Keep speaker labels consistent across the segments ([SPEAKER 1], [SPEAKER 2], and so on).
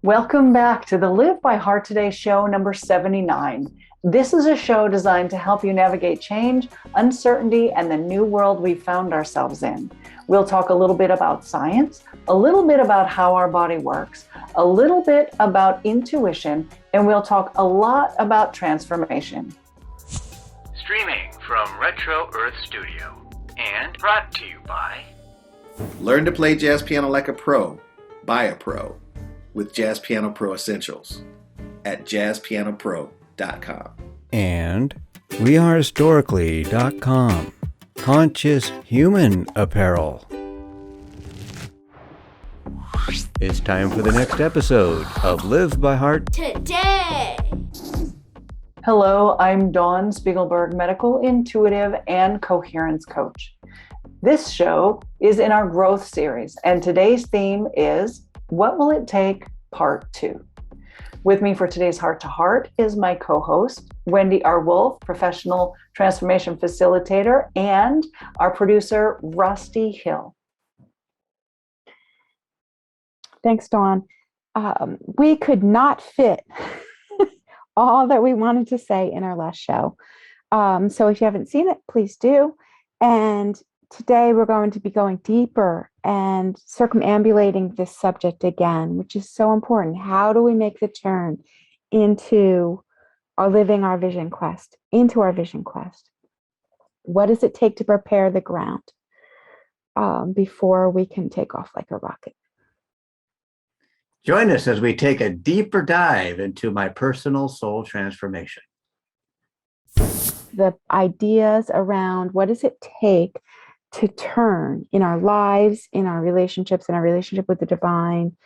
[SPEAKER 1] Welcome back to the Live by Heart Today show number 79. This is a show designed to help you navigate change, uncertainty, and the new world we found ourselves in. We'll talk a little bit about science, a little bit about how our body works, a little bit about intuition, and we'll talk a lot about transformation.
[SPEAKER 2] Streaming from Retro Earth Studio and brought to you by
[SPEAKER 3] Learn to play jazz piano like a pro, by a pro, with Jazz Piano Pro Essentials at jazzpianopro.com.
[SPEAKER 4] And wearehistorically.com, conscious human apparel. It's time for the next episode of Live by Heart
[SPEAKER 5] Today.
[SPEAKER 1] Hello, I'm Dawn Spiegelberg, medical intuitive and coherence coach. This show is in our growth series, and today's theme is What Will It Take? Part 2. With me for today's Heart to Heart is my co-host, Wendy R. Wolf, professional transformation facilitator, and our producer, Rusty Hill.
[SPEAKER 6] Thanks, Dawn. We could not fit all that we wanted to say in our last show. So if you haven't seen it, please do. And today we're going to be going deeper and circumambulating this subject again, which is so important. How do we make the turn into living our vision quest, into our vision quest? What does it take to prepare the ground before we can take off like a rocket?
[SPEAKER 2] Join us as we take a deeper dive into my personal soul transformation.
[SPEAKER 6] The ideas around what does it take to turn in our lives, in our relationships, in our relationship with the divine,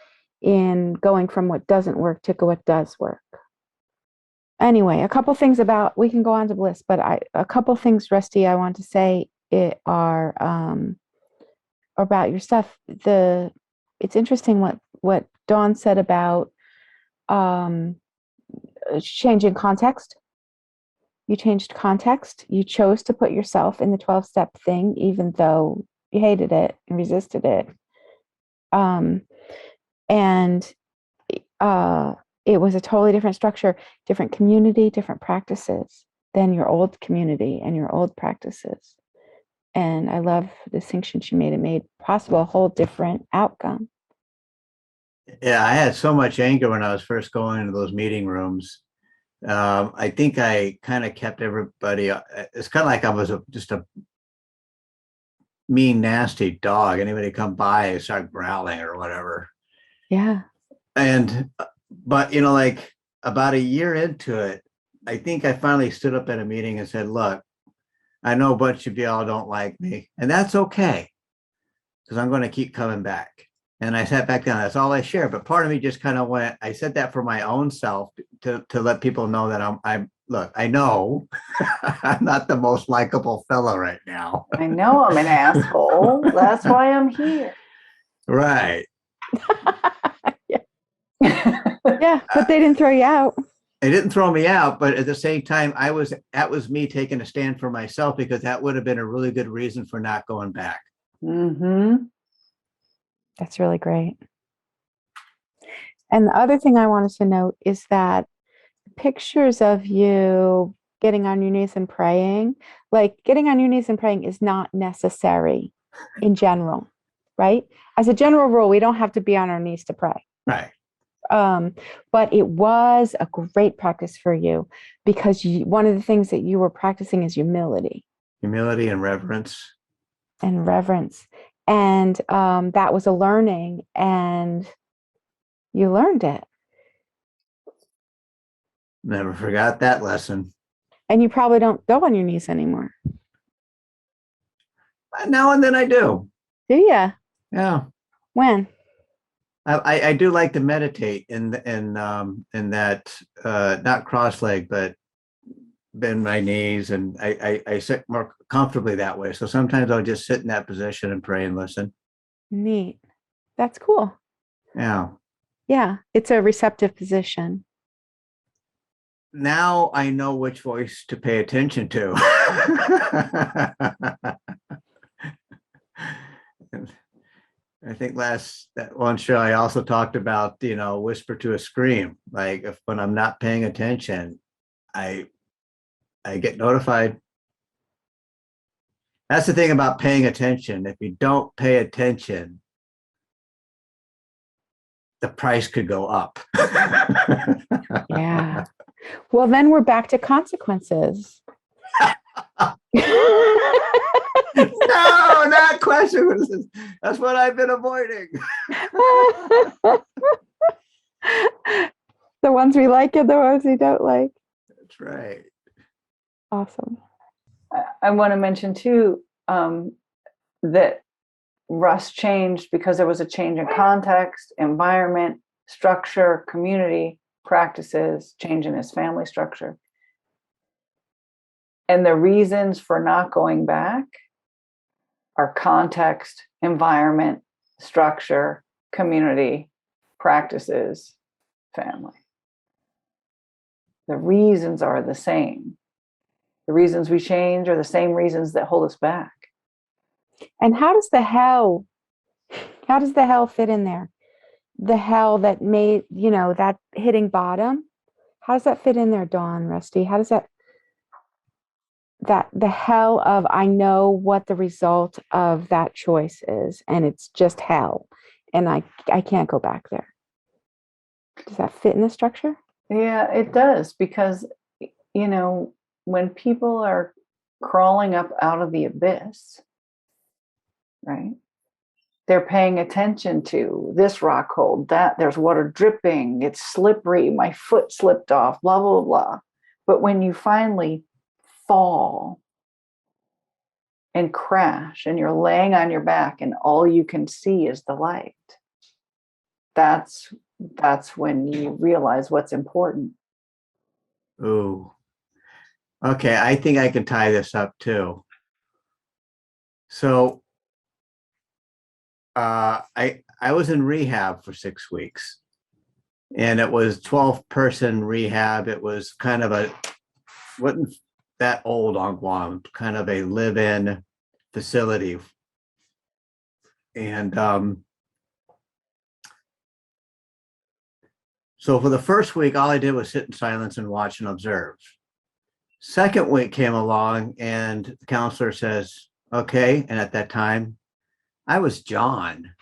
[SPEAKER 6] in going from what doesn't work to what does work. Anyway, a couple things about, we can go on to bliss, but a couple things, Rusty, I want to say are about your stuff. It's interesting what Dawn said about changing context. You changed context. You chose to put yourself in the 12-step thing, even though you hated it and resisted it. It was a totally different structure, different community, different practices than your old community and your old practices. And I love the distinction she made. It made possible a whole different outcome.
[SPEAKER 2] Yeah, I had so much anger when I was first going into those meeting rooms. I think I kind of kept everybody. It's kind of like I was just a mean, nasty dog. Anybody come by, I start growling or whatever.
[SPEAKER 6] Yeah.
[SPEAKER 2] But like about a year into it, I think I finally stood up at a meeting and said, "Look, I know a bunch of y'all don't like me, and that's okay, because I'm going to keep coming back." And I sat back down. That's all I share. But part of me just kind of went, I said that for my own self to let people know that look, I know I'm not the most likable fellow right now.
[SPEAKER 1] I know I'm an asshole. That's why I'm here.
[SPEAKER 2] Right.
[SPEAKER 6] Yeah, but they didn't throw you out.
[SPEAKER 2] It didn't throw me out, but at the same time, that was me taking a stand for myself, because that would have been a really good reason for not going back.
[SPEAKER 1] Mm-hmm.
[SPEAKER 6] That's really great. And the other thing I wanted to note is that pictures of you getting on your knees and praying, like getting on your knees and praying is not necessary in general, right? As a general rule, we don't have to be on our knees to pray.
[SPEAKER 2] Right.
[SPEAKER 6] But it was a great practice for you, because one of the things that you were practicing is humility.
[SPEAKER 2] Humility and reverence.
[SPEAKER 6] And reverence. And that was a learning, and you learned it.
[SPEAKER 2] Never forgot that lesson.
[SPEAKER 6] And you probably don't go on your knees anymore.
[SPEAKER 2] Now and then I do.
[SPEAKER 6] Do you?
[SPEAKER 2] Yeah.
[SPEAKER 6] When?
[SPEAKER 2] I do like to meditate in that not cross-legged, but bend my knees, and I sit more comfortably that way. So sometimes I'll just sit in that position and pray and listen.
[SPEAKER 6] Neat. That's cool.
[SPEAKER 2] Yeah.
[SPEAKER 6] Yeah, it's a receptive position.
[SPEAKER 2] Now I know which voice to pay attention to. I think that one show I also talked about, whisper to a scream. Like if when I'm not paying attention, I get notified. That's the thing about paying attention. If you don't pay attention, the price could go up.
[SPEAKER 6] Yeah. Well, then we're back to consequences.
[SPEAKER 2] No, not question. That's what I've been avoiding.
[SPEAKER 6] The ones we like and the ones we don't like.
[SPEAKER 2] That's right.
[SPEAKER 6] Awesome.
[SPEAKER 1] I want to mention too that Russ changed because there was a change in context, environment, structure, community, practices, change in his family structure. And the reasons for not going back are context, environment, structure, community, practices, family. The reasons are the same. The reasons we change are the same reasons that hold us back.
[SPEAKER 6] And how does the hell fit in there? The hell that made, that hitting bottom. How does that fit in there, Dawn, Rusty? How does that the hell of, I know what the result of that choice is, and it's just hell. And I can't go back there. Does that fit in the structure?
[SPEAKER 1] Yeah, it does, because, when people are crawling up out of the abyss, right? They're paying attention to this rock hold, that there's water dripping, it's slippery, my foot slipped off, blah, blah, blah. But when you finally fall and crash and you're laying on your back and all you can see is the light, that's when you realize what's important.
[SPEAKER 2] Ooh. Okay, I think I can tie this up too. So I was in rehab for 6 weeks, and it was 12-person rehab. It was kind of wasn't that old on Guam, kind of a live-in facility. And so for the first week, all I did was sit in silence and watch and observe. Second week came along and the counselor says, okay. And at that time, I was John.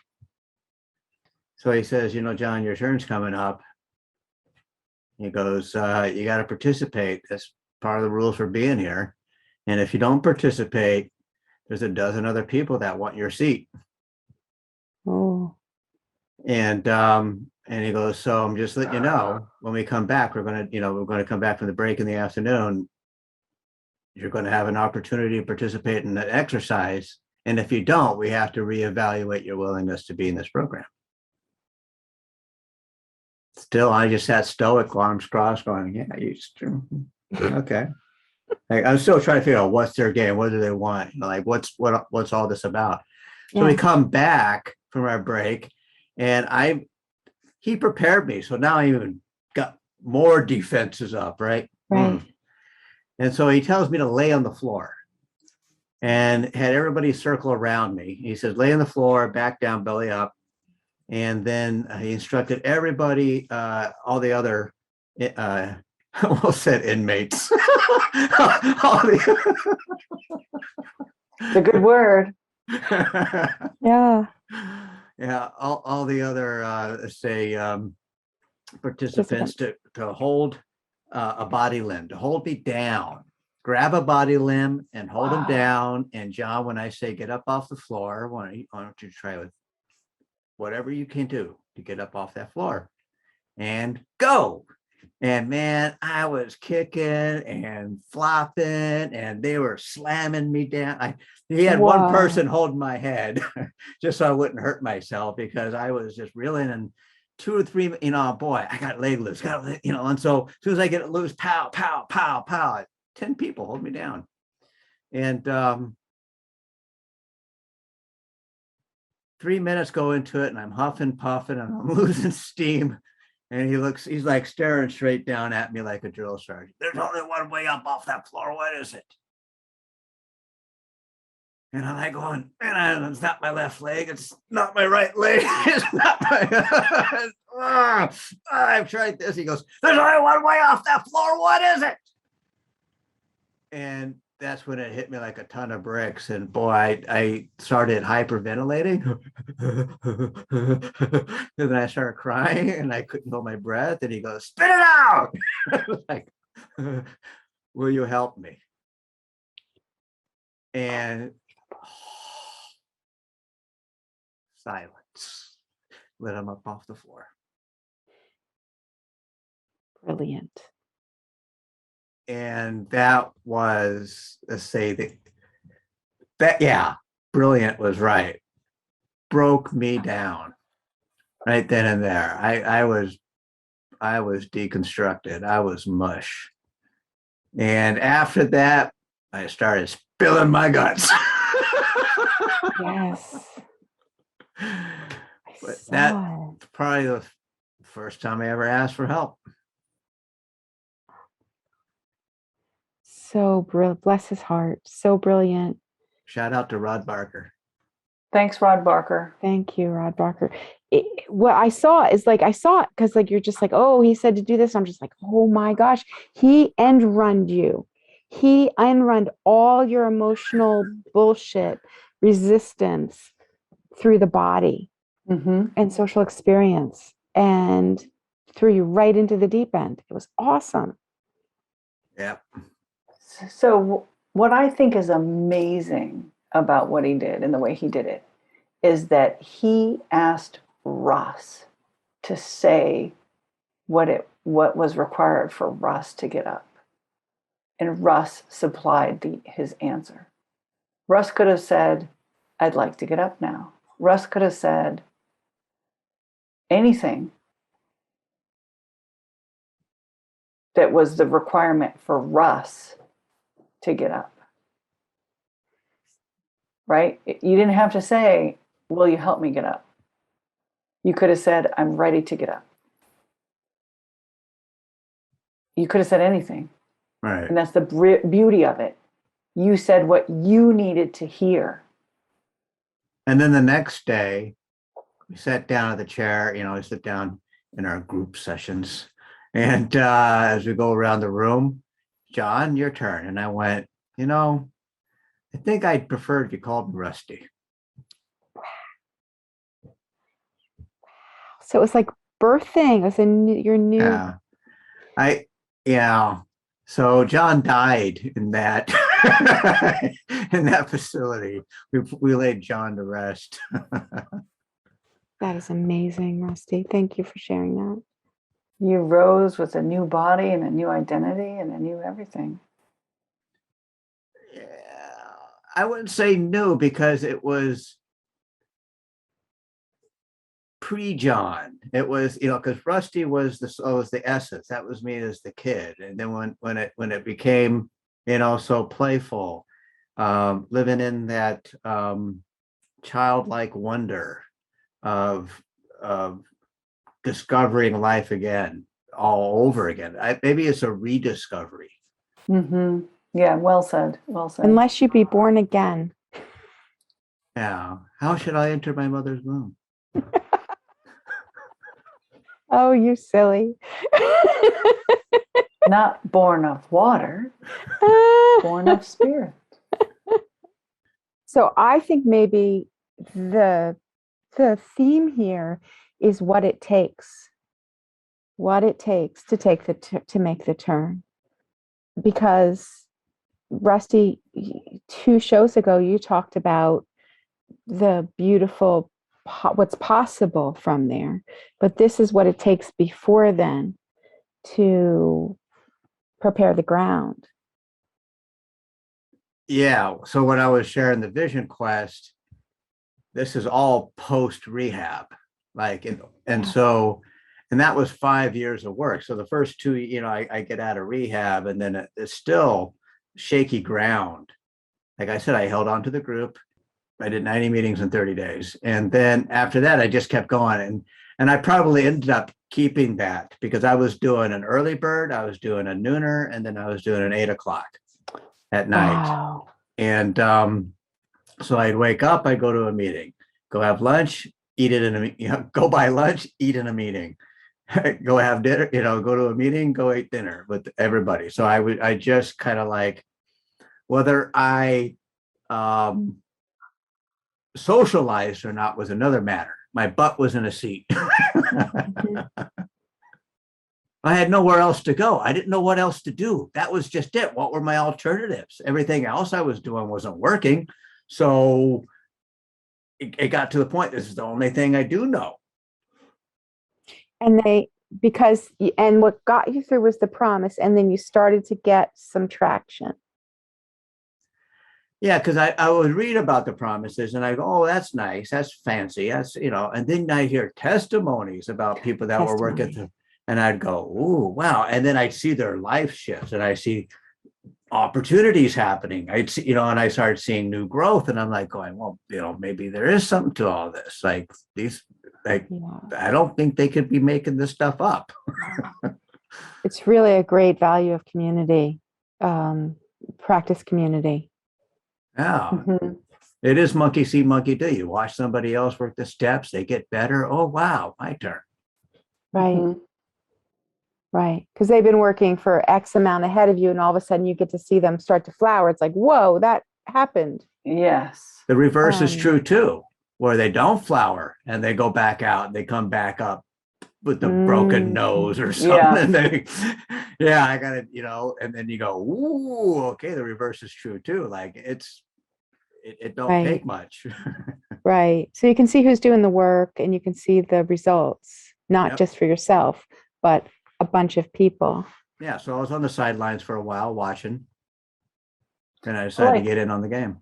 [SPEAKER 2] So he says, John, your turn's coming up. He goes, you got to participate. That's part of the rules for being here. And if you don't participate, there's a dozen other people that want your seat.
[SPEAKER 6] Oh.
[SPEAKER 2] And he goes, so I'm just letting you know, when we come back, we're going to come back from the break in the afternoon. You're going to have an opportunity to participate in the exercise. And if you don't, we have to reevaluate your willingness to be in this program. Still, I just sat stoic, arms crossed, going, yeah, okay. I'm still trying to figure out what's their game. What do they want? What's all this about? So we come back from our break, and he prepared me. So now I even got more defenses up, right?
[SPEAKER 6] Right.
[SPEAKER 2] And so he tells me to lay on the floor and had everybody circle around me. He says, lay on the floor, back down, belly up. And then he instructed everybody, all the other, I almost said inmates.
[SPEAKER 1] It's a good word.
[SPEAKER 6] Yeah.
[SPEAKER 2] Yeah, all the other, participants to hold a body limb, to hold me down, grab a body limb and hold them down. And John, when I say get up off the floor, why don't you try with whatever you can do to get up off that floor and go. And man, I was kicking and flopping and they were slamming me down. He had one person holding my head just so I wouldn't hurt myself, because I was just reeling, and 2 or 3, boy, I got leg loose, and so as soon as I get it loose, pow, pow, pow, pow, 10 people hold me down. And 3 minutes go into it and I'm huffing, puffing, and I'm losing steam. And he's like staring straight down at me like a drill sergeant. There's only one way up off that floor. What is it? And I'm like going, man, it's not my left leg. It's not my right leg. It's not my, I've tried this. He goes, there's only one way off that floor. What is it? And that's when it hit me like a ton of bricks. And boy, I started hyperventilating. And then I started crying and I couldn't hold my breath. And he goes, spit it out. I was like, will you help me? And silence. Let him up off the floor.
[SPEAKER 6] Brilliant.
[SPEAKER 2] And that was, let's say that yeah, brilliant was right. Broke me down right then and there. I was deconstructed. I was mush. And after that, I started spilling my guts.
[SPEAKER 6] Yes.
[SPEAKER 2] But that's probably the first time I ever asked for help.
[SPEAKER 6] So brilliant. Bless his heart. So brilliant.
[SPEAKER 2] Shout out to Rod Barker.
[SPEAKER 1] Thanks, Rod Barker.
[SPEAKER 6] Thank you, Rod Barker. What I saw is like, I saw it because like, you're just like, oh, he said to do this. I'm just like, oh my gosh, he end runned you. He unrun all your emotional bullshit, resistance through the body and social experience and threw you right into the deep end. It was awesome.
[SPEAKER 2] Yeah.
[SPEAKER 1] So what I think is amazing about what he did and the way he did it is that he asked Russ to say what was required for Russ to get up. And Russ supplied his answer. Russ could have said, I'd like to get up now. Russ could have said anything that was the requirement for Russ to get up. Right? You didn't have to say, will you help me get up? You could have said, I'm ready to get up. You could have said anything.
[SPEAKER 2] Right.
[SPEAKER 1] And that's the beauty of it. You said what you needed to hear.
[SPEAKER 2] And then the next day, we sat down at the chair, we sit down in our group sessions. And as we go around the room, John, your turn. And I went, I think I'd prefer if you called me Rusty.
[SPEAKER 6] So it was like birthing. It was your new.
[SPEAKER 2] Yeah. So John died in that in that facility. We laid John to rest.
[SPEAKER 6] That is amazing, Rusty. Thank you for sharing that.
[SPEAKER 1] You rose with a new body and a new identity and a new everything.
[SPEAKER 2] Yeah, I wouldn't say new because it was pre-John. It was, because Rusty was the essence. That was me as the kid. And then when it became, so playful, living in that childlike wonder of discovering life again, all over again. Maybe it's a rediscovery.
[SPEAKER 1] Mm-hmm. Yeah, well said. Well said.
[SPEAKER 6] Unless you be born again.
[SPEAKER 2] Yeah. How should I enter my mother's womb?
[SPEAKER 6] Oh, you silly.
[SPEAKER 1] Not born of water, born of spirit.
[SPEAKER 6] So I think maybe the theme here is what it takes to take to make the turn. Because Rusty, 2 shows ago, you talked about the beautiful, what's possible from there. But this is what it takes before then to prepare the ground.
[SPEAKER 2] Yeah. So when I was sharing the Vision Quest, this is all post rehab, and that was 5 years of work. So the first 2, I get out of rehab, and then it's still shaky ground. Like I said, I held on to the group. I did 90 meetings in 30 days. And then after that, I just kept going. And I probably ended up keeping that because I was doing an early bird, I was doing a nooner, and then I was doing an 8 o'clock at night.
[SPEAKER 6] Wow.
[SPEAKER 2] And So I'd wake up, I'd go to a meeting, go have lunch, eat it in a, go buy lunch, eat in a meeting, go have dinner, go to a meeting, go eat dinner with everybody. So I just kind of like, whether I socialized or not was another matter. My butt was in a seat. I had nowhere else to go. I didn't know what else to do. That was just it. What were my alternatives? Everything else I was doing wasn't working. So it got to the point, this is the only thing I do know.
[SPEAKER 6] And and what got you through was the promise, and then you started to get some traction.
[SPEAKER 2] Yeah, because I would read about the promises and I go, oh, that's nice. That's fancy. That's, and then I hear testimonies about people that were working and I'd go, oh, wow. And then I'd see their life shifts and I see opportunities happening. I'd see, and I started seeing new growth and I'm like going, well, maybe there is something to all this. Like I don't think they could be making this stuff up.
[SPEAKER 6] It's really a great value of community, practice community.
[SPEAKER 2] Yeah. Mm-hmm. It is monkey see, monkey do. You watch somebody else work the steps, they get better. Oh, wow, my turn.
[SPEAKER 6] Right. Mm-hmm. Right. Because they've been working for X amount ahead of you, and all of a sudden you get to see them start to flower. It's like, whoa, that happened.
[SPEAKER 1] Yes.
[SPEAKER 2] The reverse is true too, where they don't flower and they go back out and they come back up with the broken nose or something. Yeah. I got it, and then you go, ooh, okay, the reverse is true too. Like it don't take much.
[SPEAKER 6] Right. So you can see who's doing the work and you can see the results, not just for yourself, but a bunch of people.
[SPEAKER 2] Yeah. So I was on the sidelines for a while watching, and I decided to get in on the game.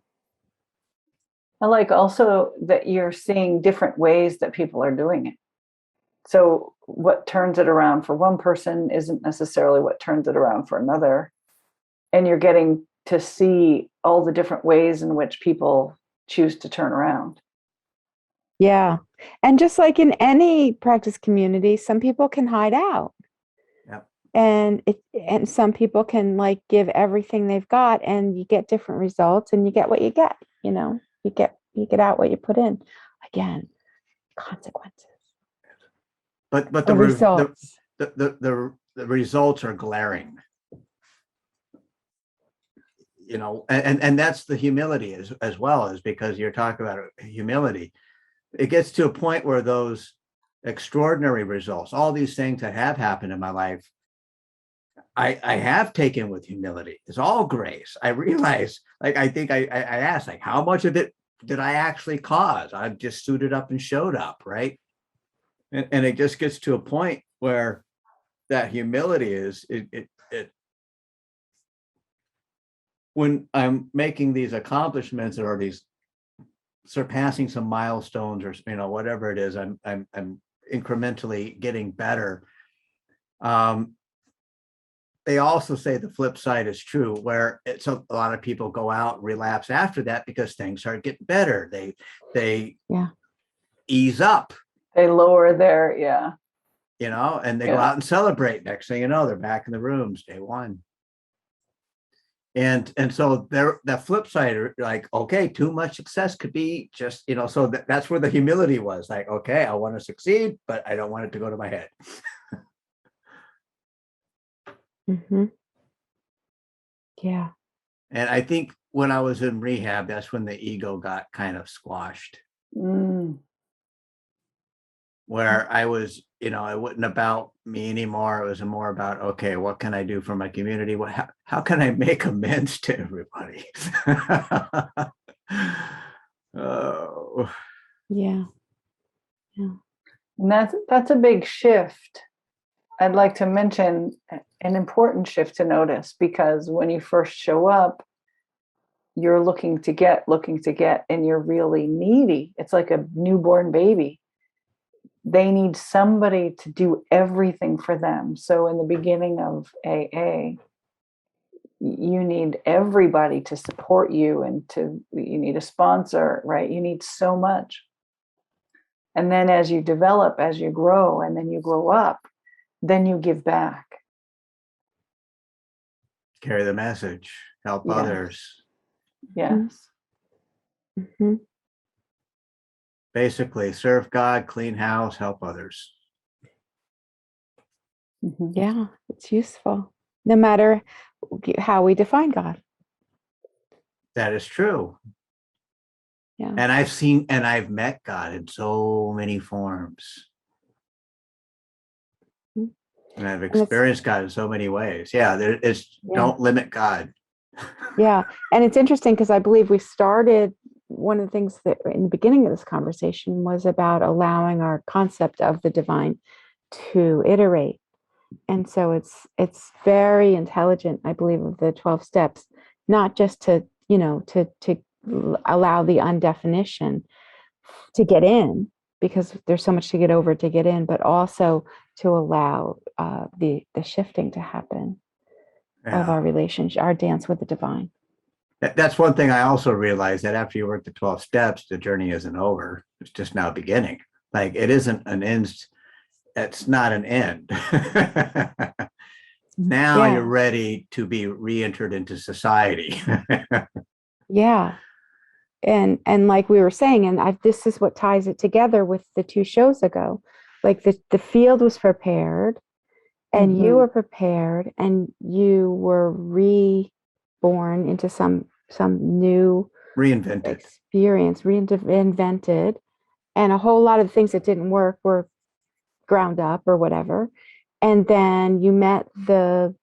[SPEAKER 1] I like also that you're seeing different ways that people are doing it. So what turns it around for one person isn't necessarily what turns it around for another. And you're getting to see all the different ways in which people choose to turn around.
[SPEAKER 6] Yeah. And just like in any practice community, some people can hide out.
[SPEAKER 2] Yep.
[SPEAKER 6] And some people can like give everything they've got, and you get different results, and you get what you get, you get out what you put in. Again, consequences.
[SPEAKER 2] But the results. The results are glaring. And that's the humility as well, is because you're talking about humility. It gets to a point where those extraordinary results, all these things that have happened in my life, I have taken with humility. It's all grace. I realize, like, I think I asked, like, how much of it did I actually cause? I just suited up and showed up, right? And it just gets to a point where that humility is it when I'm making these accomplishments or these surpassing some milestones or whatever it is, I'm incrementally getting better. They also say the flip side is true, where a lot of people go out, relapse after that because things start getting better. They ease up.
[SPEAKER 1] They lower their,
[SPEAKER 2] and they go out and celebrate. Next thing you know, they're back in the rooms day one. And so the flip side, like, okay, too much success could be just, so that's where the humility was. Like, okay, I want to succeed, but I don't want it to go to my head.
[SPEAKER 6] Mm-hmm. Yeah.
[SPEAKER 2] And I think when I was in rehab, that's when the ego got kind of squashed. Where I was, it wasn't about me anymore. It was more about, okay, what can I do for my community? How can I make amends to everybody? Oh.
[SPEAKER 6] Yeah.
[SPEAKER 1] And that's a big shift. I'd like to mention an important shift to notice, because when you first show up, you're looking to get, and you're really needy. It's like a newborn baby. They need somebody to do everything for them. So in the beginning of AA, you need everybody to support you, and you need a sponsor, right? You need so much. And then as you develop, as you grow, and then you grow up, then you give back.
[SPEAKER 2] Carry the message, help others.
[SPEAKER 1] Yes.
[SPEAKER 6] Hmm.
[SPEAKER 2] Basically, serve God, clean house, help others.
[SPEAKER 1] Mhm.
[SPEAKER 6] Yeah, it's useful no matter how we define God.
[SPEAKER 2] That is true.
[SPEAKER 6] Yeah.
[SPEAKER 2] And I've met God in so many forms.
[SPEAKER 6] Mhm.
[SPEAKER 2] And I've
[SPEAKER 6] And it's,
[SPEAKER 2] experienced God in so many ways. Yeah,
[SPEAKER 6] yeah.
[SPEAKER 2] don't limit God.
[SPEAKER 6] Yeah. And it's interesting because I believe we started one of the things that in the beginning of this conversation was about allowing our concept of the divine to iterate. And so it's very intelligent, I believe, of the 12 steps, not just to, to allow the undefinition to get in, because there's so much to get over to get in, but also to allow the shifting to happen of
[SPEAKER 2] Yeah.
[SPEAKER 6] our relationship, our dance with the divine.
[SPEAKER 2] That's one thing I also realized, that after you work the 12 steps, the journey isn't over. It's just now beginning. Like it isn't an end. It's not an end. Now you're
[SPEAKER 6] Yeah.
[SPEAKER 2] ready to be re-entered into society.
[SPEAKER 6] Yeah. And like we were saying, and this is what ties it together with the 2 shows ago. Like the field was prepared, and you were prepared, and you were reborn into some new
[SPEAKER 2] Reinvented.
[SPEAKER 6] experience, reinvented, and a whole lot of things that didn't work were ground up or whatever. And then you met a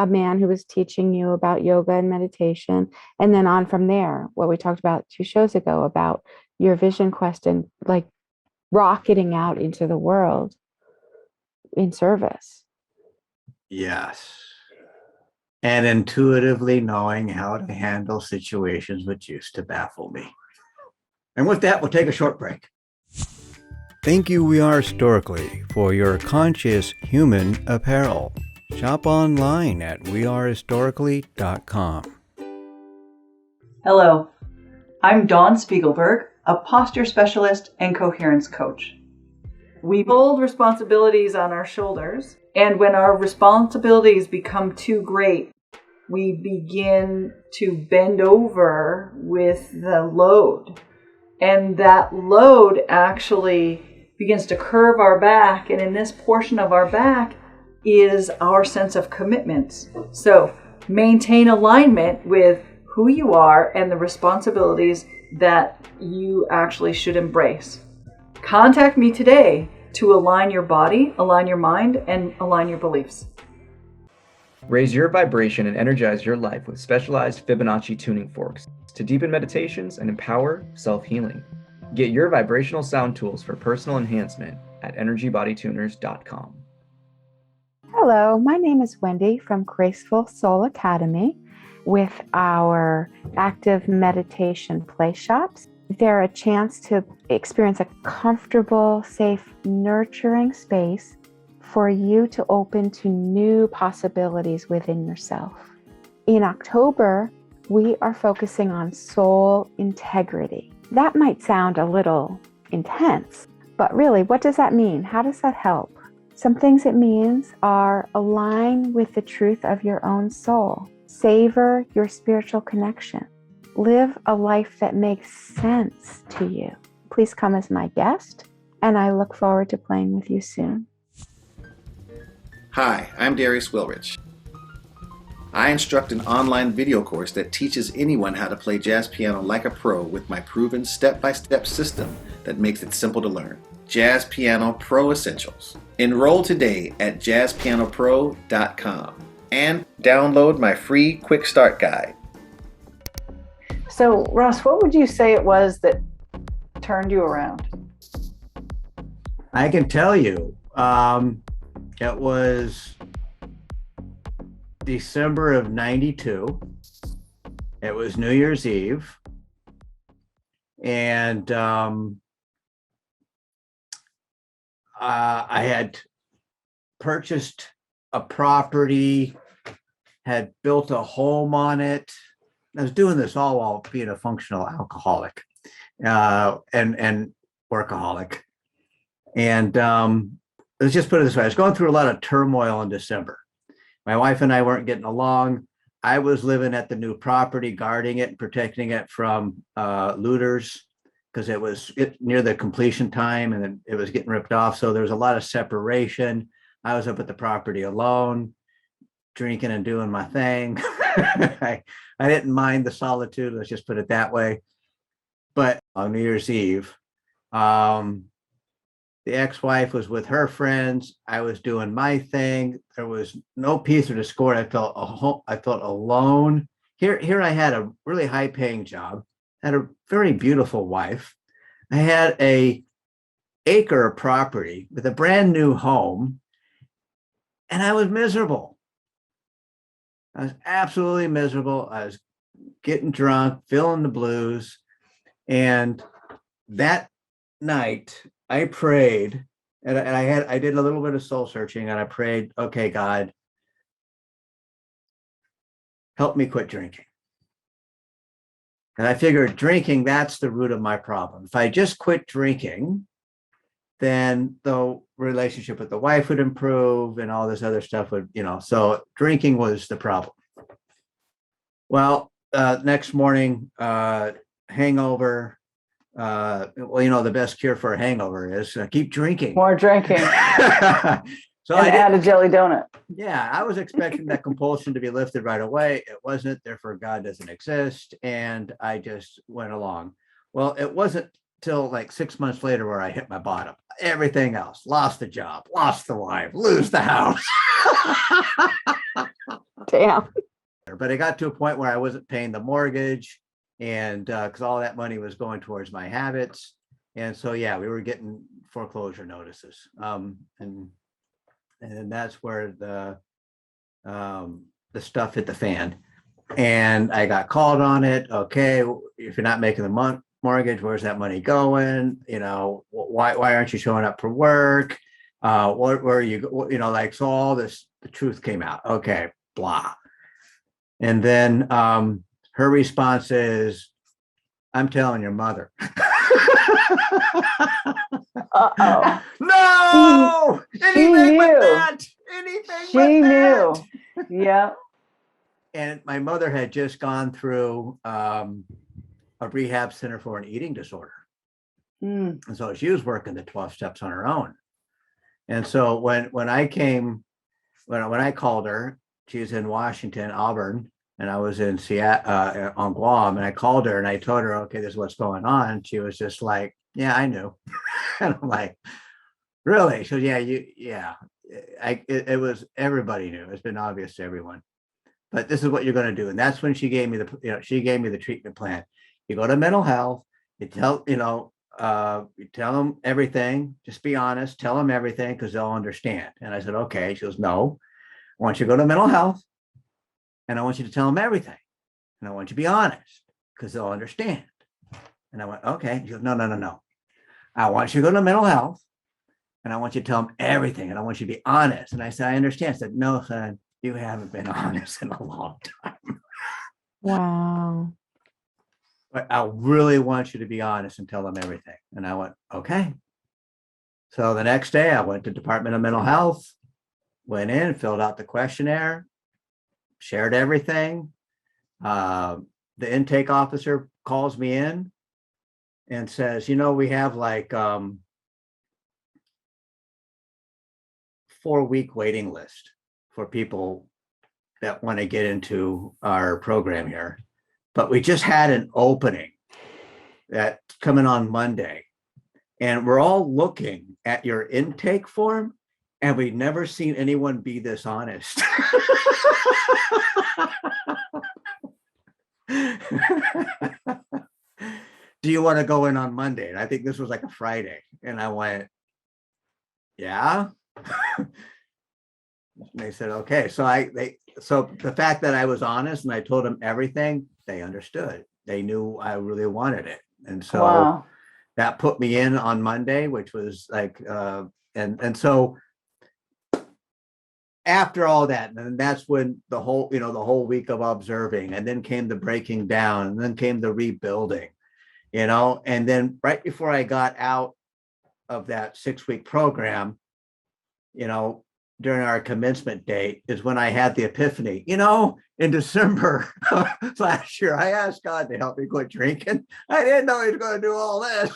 [SPEAKER 6] man who was teaching you about yoga and meditation, and then on from there, what we talked about 2 shows ago about your vision quest and like rocketing out into the world in service.
[SPEAKER 2] Yes. And intuitively knowing how to handle situations which used to baffle me. And with that, we'll take a short break.
[SPEAKER 4] Thank you, We Are Historically, for your conscious human apparel. Shop online at wearehistorically.com.
[SPEAKER 1] Hello, I'm Dawn Spiegelberg, a posture specialist and coherence coach. We hold responsibilities on our shoulders, and when our responsibilities become too great, we begin to bend over with the load. And that load actually begins to curve our back, and in this portion of our back is our sense of commitment. So maintain alignment with who you are and the responsibilities that you actually should embrace. Contact me today to align your body, align your mind, and align your beliefs.
[SPEAKER 5] Raise your vibration and energize your life with specialized Fibonacci tuning forks to deepen meditations and empower self-healing. Get your vibrational sound tools for personal enhancement at energybodytuners.com.
[SPEAKER 6] Hello, my name is Wendy from Graceful Soul Academy with our active meditation play shops. They're a chance to experience a comfortable, safe, nurturing space for you to open to new possibilities within yourself. In October, we are focusing on soul integrity. That might sound a little intense, but really, what does that mean? How does that help? Some things it means are align with the truth of your own soul. Savor your spiritual connection. Live a life that makes sense to you. Please come as my guest, and I look forward to playing with you soon.
[SPEAKER 3] Hi, I'm Darius Wilrich. I instruct an online video course that teaches anyone how to play jazz piano like a pro with my proven step-by-step system that makes it simple to learn. Jazz Piano Pro Essentials. Enroll today at jazzpianopro.com and download my free quick start guide.
[SPEAKER 1] So, Ross, what would you say it was that turned you around?
[SPEAKER 2] I can tell you, it was December of 92. It was New Year's Eve. And I had purchased a property, had built a home on it. I was doing this all while being a functional alcoholic and workaholic. And let's just put it this way. I was going through a lot of turmoil in December. My wife and I weren't getting along. I was living at the new property, guarding it and protecting it from looters because it was near the completion time and it was getting ripped off. So there was a lot of separation. I was up at the property alone, drinking and doing my thing. I didn't mind the solitude, let's just put it that way. But on New Year's Eve, the ex-wife was with her friends. I was doing my thing. There was no peace or discord. I felt alone. Here I had a really high-paying job, had a very beautiful wife. I had a acre of property with a brand new home, and I was miserable. I was absolutely miserable. I was getting drunk, feeling the blues. And that night I prayed and I did a little bit of soul searching and I prayed, okay, God, help me quit drinking. And I figured drinking, that's the root of my problem. If I just quit drinking, then the relationship with the wife would improve and all this other stuff would, so drinking was the problem. Well, next morning, hangover. The best cure for a hangover is keep drinking.
[SPEAKER 1] More drinking.
[SPEAKER 2] So
[SPEAKER 1] and add a jelly donut.
[SPEAKER 2] Yeah, I was expecting that compulsion to be lifted right away. It wasn't, therefore God doesn't exist. And I just went along. Well, it wasn't till like 6 months later where I hit my bottom. Everything else, lost the job, lost the wife, lose the house.
[SPEAKER 6] Damn.
[SPEAKER 2] But it got to a point where I wasn't paying the mortgage and because all that money was going towards my habits. And so, yeah, we were getting foreclosure notices. And that's where the stuff hit the fan. And I got called on it. Okay, if you're not making the mortgage, where's that money going? Why aren't you showing up for work? Where are you? So all this, the truth came out. Okay, blah. And then her response is, I'm telling your mother.
[SPEAKER 1] Uh-oh.
[SPEAKER 2] No! Anything but that!
[SPEAKER 1] She knew. Yeah.
[SPEAKER 2] And my mother had just gone through a rehab center for an eating disorder. And so she was working the 12 steps on her own. And so when I called her, she was in Washington, Auburn, and I was in Seattle, on Guam, and I called her and I told her, okay, this is what's going on. She was just like, yeah, I knew. And I'm like, really? So it was, everybody knew. It's been obvious to everyone. But this is what you're going to do. And that's when she gave me the treatment plan. You go to mental health, you tell them everything, just be honest, tell them everything because they'll understand. And I said, okay. She goes, no, I want you to go to mental health and I want you to tell them everything. And I want you to be honest because they'll understand. And I went, okay. She goes, no. I want you to go to mental health and I want you to tell them everything. And I want you to be honest. And I said, I understand. I said, no, son, you haven't been honest in a long time.
[SPEAKER 6] Wow.
[SPEAKER 2] But I really want you to be honest and tell them everything. And I went, okay. So the next day I went to Department of Mental Health, went in, filled out the questionnaire, shared everything. The intake officer calls me in and says, we have like 4-week waiting list for people that want to get into our program here. But we just had an opening that's coming on Monday. And we're all looking at your intake form and we've never seen anyone be this honest. Do you want to go in on Monday? And I think this was like a Friday. And I went, yeah. They said, okay. So the fact that I was honest and I told them everything, they understood. They knew I really wanted it. And so that put me in on Monday, which was like, and so after all that, and that's when the whole week of observing, and then came the breaking down, and then came the rebuilding, and then right before I got out of that 6-week program, during our commencement date is when I had the epiphany. You know, in December last year, I asked God to help me quit drinking. I didn't know he was going to do all this.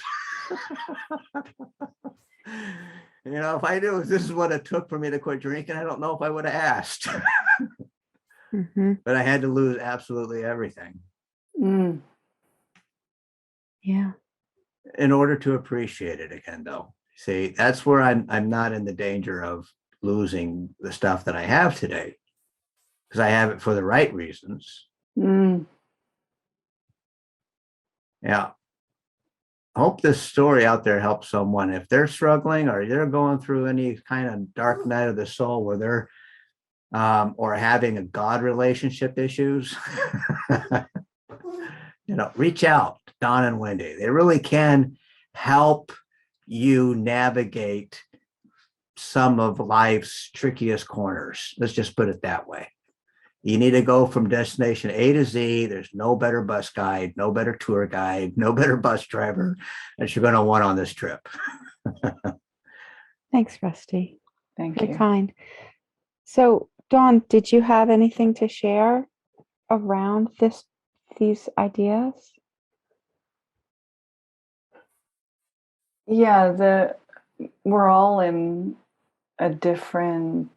[SPEAKER 2] You know, if I knew this is what it took for me to quit drinking, I don't know if I would have asked. But I had to lose absolutely everything
[SPEAKER 6] Yeah.
[SPEAKER 2] in order to appreciate it again, though. See, that's where I'm not in the danger of losing the stuff that I have today, because I have it for the right reasons. Yeah. Hope this story out there helps someone if they're struggling or they're going through any kind of dark night of the soul where they're or having a God relationship issues. You know, reach out to Don and Wendy. They really can help you navigate some of life's trickiest corners. Let's just put it that way. You need to go from destination A to Z. There's no better bus guide, no better tour guide, no better bus driver that you're going to want on this trip.
[SPEAKER 6] Thanks, Rusty.
[SPEAKER 1] Thank
[SPEAKER 6] Very
[SPEAKER 1] you.
[SPEAKER 6] kind. So, Dawn, did you have anything to share around these ideas?
[SPEAKER 1] Yeah, we're all in a different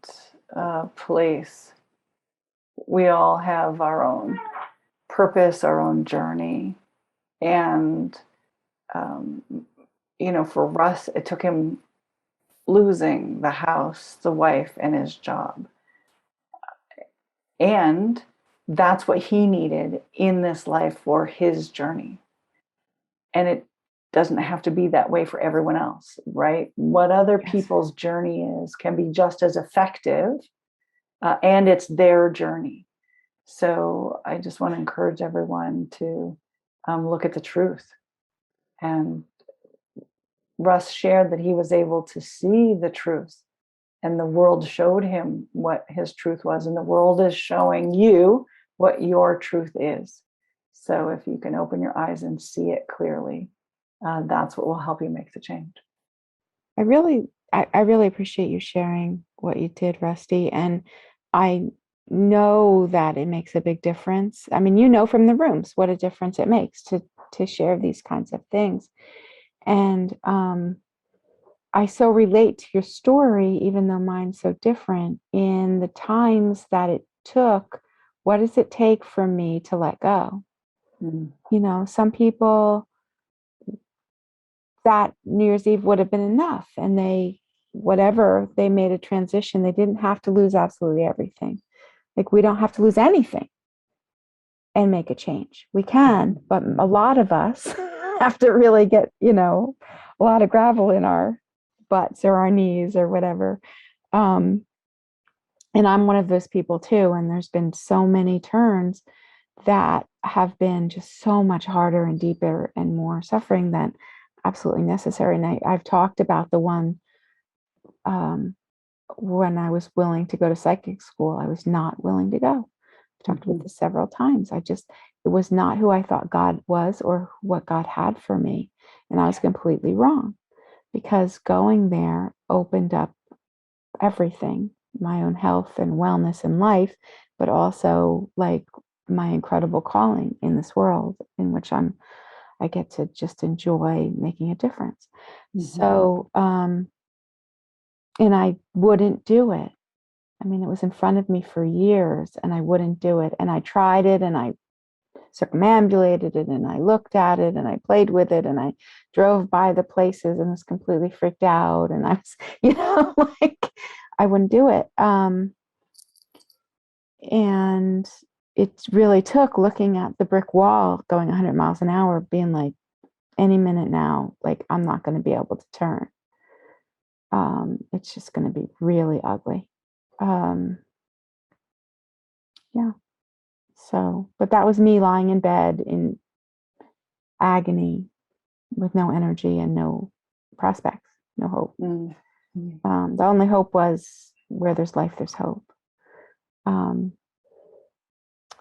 [SPEAKER 1] place. We all have our own purpose, our own journey. And, you know, for Russ, it took him losing the house, the wife, and his job. And that's what he needed in this life for his journey. And it doesn't have to be that way for everyone else, right? What other people's journey is can be just as effective, and it's their journey. So I just want to encourage everyone to look at the truth. And Russ shared that he was able to see the truth, and the world showed him what his truth was, and the world is showing you what your truth is. So if you can open your eyes and see it clearly, that's what will help you make the change.
[SPEAKER 6] I really appreciate you sharing what you did, Rusty. And I know that it makes a big difference. I mean, you know from the rooms what a difference it makes to share these kinds of things. And I so relate to your story, even though mine's so different, in the times that it took. What does it take for me to let go? You know, some people, that New Year's Eve would have been enough, and they made a transition. They didn't have to lose absolutely everything. Like, we don't have to lose anything and make a change. We can, but a lot of us have to really get, you know, a lot of gravel in our butts or our knees or whatever. And I'm one of those people too. And there's been so many turns that have been just so much harder and deeper and more suffering than absolutely necessary. And I've talked about the one when I was willing to go to psychic school. I was not willing to go. I've talked about this several times. It was not who I thought God was or what God had for me. And I was completely wrong, because going there opened up everything, my own health and wellness and life, but also like my incredible calling in this world in which I get to just enjoy making a difference. So, and I wouldn't do it. I mean, it was in front of me for years and I wouldn't do it. And I tried it and I circumambulated it and I looked at it and I played with it and I drove by the places and was completely freaked out. And I was, you know, like, I wouldn't do it. And it really took looking at the brick wall going 100 miles an hour, being like, any minute now, like, I'm not going to be able to turn. It's just going to be really ugly. Yeah. So, but that was me lying in bed in agony with no energy and no prospects, no hope. The only hope was, where there's life, there's hope.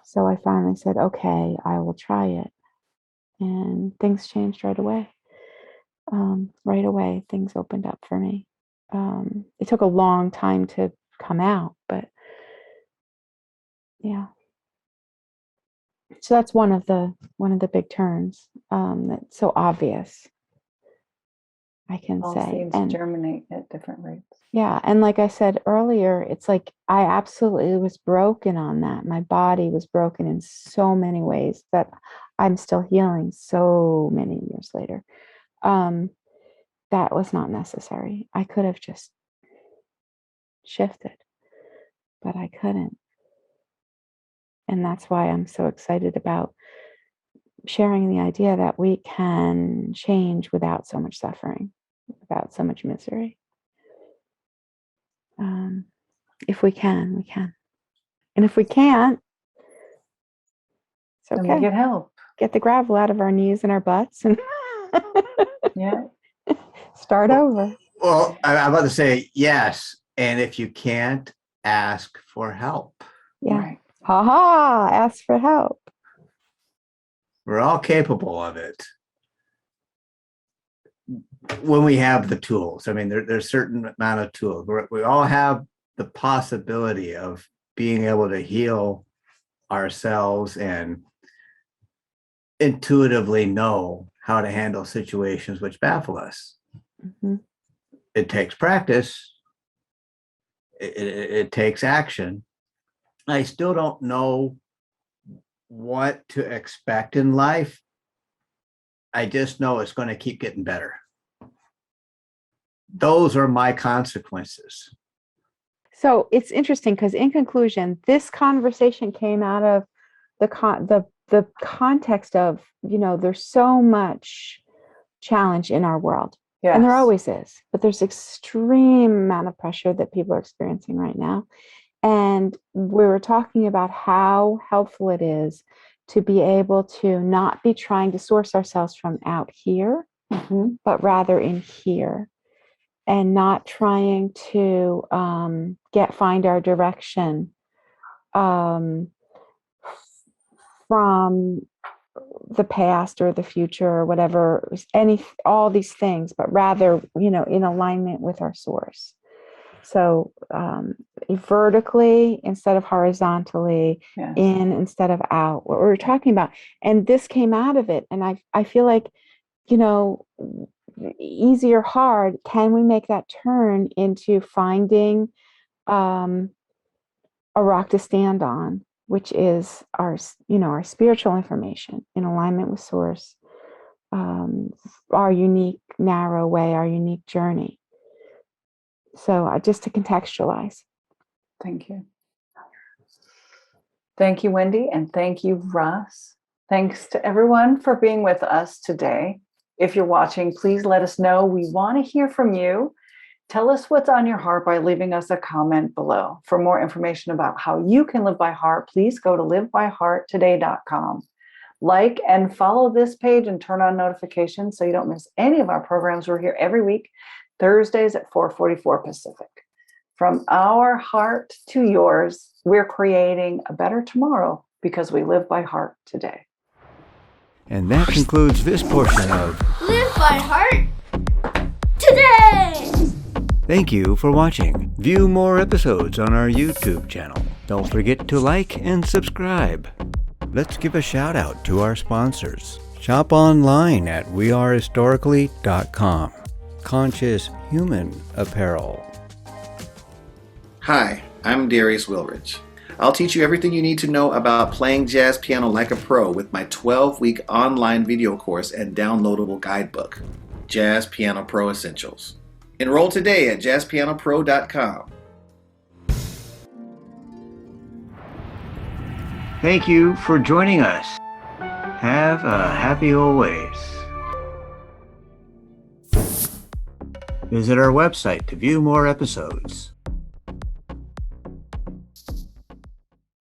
[SPEAKER 6] So I finally said, okay, I will try it. And things changed right away. Right away, things opened up for me. It took a long time to come out. But yeah. So that's one of the big turns that's so obvious, I can
[SPEAKER 1] All
[SPEAKER 6] say.
[SPEAKER 1] seeds
[SPEAKER 6] And
[SPEAKER 1] germinate at different rates.
[SPEAKER 6] yeah, and like I said earlier, it's like I absolutely was broken on that. My body was broken in so many ways that I'm still healing so many years later. That was not necessary. I could have just shifted, but I couldn't. And that's why I'm so excited about sharing the idea that we can change without so much suffering, without so much misery. If we can, we can. And if we can't, it's
[SPEAKER 1] Then we
[SPEAKER 6] okay.
[SPEAKER 1] get help.
[SPEAKER 6] Get the gravel out of our knees and our butts and
[SPEAKER 1] Yeah.
[SPEAKER 6] start over.
[SPEAKER 2] Well, I'm about to say yes. And if you can't, ask for help.
[SPEAKER 6] Yeah.
[SPEAKER 1] Right.
[SPEAKER 6] Ha ha. Ask for help.
[SPEAKER 2] We're all capable of it when we have the tools. I mean, there's a certain amount of tools. We all have the possibility of being able to heal ourselves and intuitively know how to handle situations which baffle us.
[SPEAKER 6] Mm-hmm.
[SPEAKER 2] It takes practice. It takes action. I still don't know what to expect in life. I just know it's going to keep getting better. Those are my consequences.
[SPEAKER 6] So it's interesting because in conclusion, this conversation came out of the context of, there's so much challenge in our world.
[SPEAKER 1] Yes.
[SPEAKER 6] And there always is, but there's extreme amount of pressure that people are experiencing right now. And we were talking about how helpful it is to be able to not be trying to source ourselves from out here,
[SPEAKER 1] Mm-hmm.
[SPEAKER 6] but rather in here, and not trying to find our direction from the past or the future or whatever, all these things, but rather, in alignment with our source. So vertically instead of horizontally,
[SPEAKER 1] Yes.
[SPEAKER 6] in instead of out, what we're talking about. And this came out of it. And I feel like, easy or hard, can we make that turn into finding a rock to stand on, which is our spiritual information in alignment with source, our unique narrow way, our unique journey. So just to contextualize.
[SPEAKER 1] Thank you. Thank you, Wendy, and thank you, Russ. Thanks to everyone for being with us today. If you're watching, please let us know. We want to hear from you. Tell us what's on your heart by leaving us a comment below. For more information about how you can live by heart, please go to livebyhearttoday.com. Like and follow this page and turn on notifications so you don't miss any of our programs. We're here every week, Thursdays at 4:44 Pacific. From our heart to yours, we're creating a better tomorrow because we live by heart today.
[SPEAKER 4] And that concludes this portion of
[SPEAKER 7] Live by Heart Today!
[SPEAKER 4] Thank you for watching. View more episodes on our YouTube channel. Don't forget to like and subscribe. Let's give a shout out to our sponsors. Shop online at wearehistorically.com. Conscious Human Apparel.
[SPEAKER 3] Hi, I'm Darius Wilridge. I'll teach you everything you need to know about playing jazz piano like a pro with my 12-week online video course and downloadable guidebook, Jazz Piano Pro Essentials. Enroll today at jazzpianopro.com.
[SPEAKER 2] Thank you for joining us. Have a happy always. Visit our website to view more episodes.